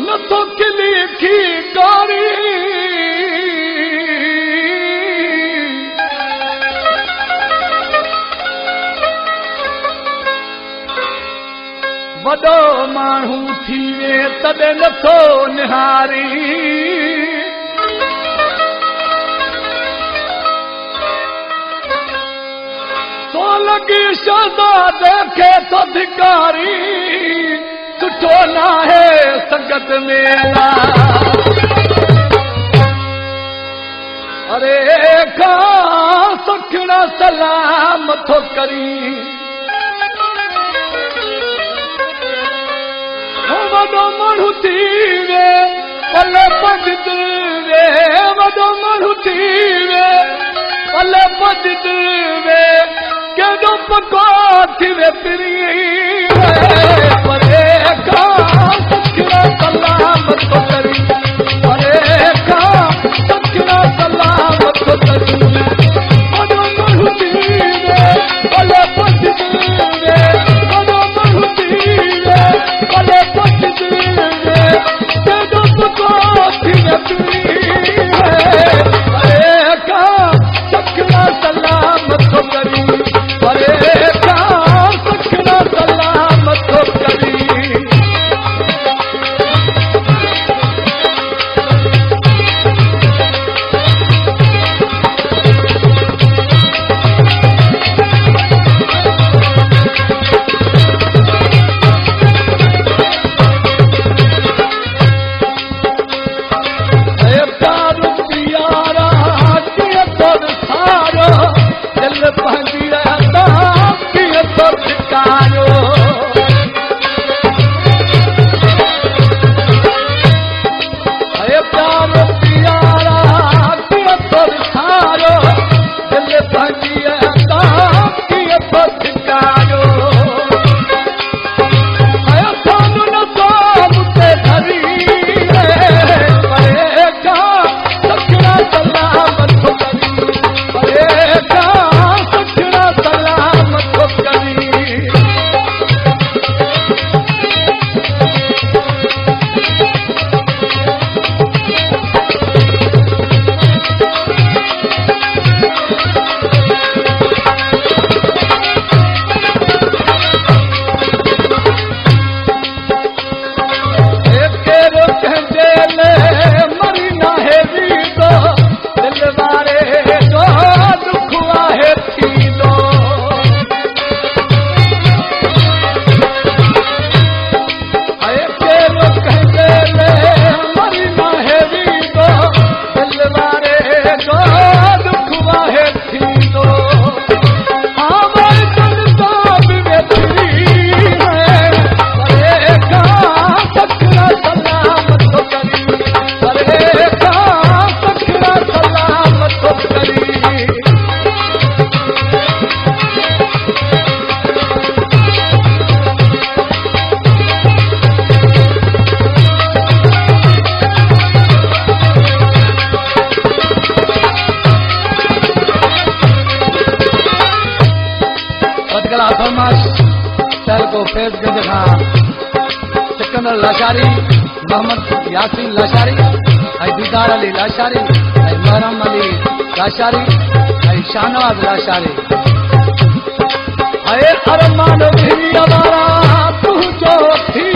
नथो किली की कारी वॾो माण्हू थी वे तॾहिं नथो निहारी तो लॻी शहज़ादे खे तो धिकारी सुठो न आहे संगत मेला अरे खां सखिणा सलाम थो करी वॾो माण्हू थी वे पले पंडित वे वॾो माण्हू थी वे पले पंडित वे केॾो पको थी वे पिरी परे खां सखिणा सलाम थो करी परे खां सखिणा सलाम थो करी वॾो माण्हू थी वे पले पंडित वे वॾो माण्हू थी वे पले पंडित वे केॾो पको थी वे पिरी परे खां सखिणा सलाम थो करी परे खां सखिणा सलाम थो करी फैज़गंज खां सिकंदर लाशारी मोहम्मद यासीन लाशारी ऐं दीदार अली लाशारी ऐं महरम अली लाशारी ऐं शाहनवाज़ लाशारी ऐं अरमान थी वारा तुंहिंजो थी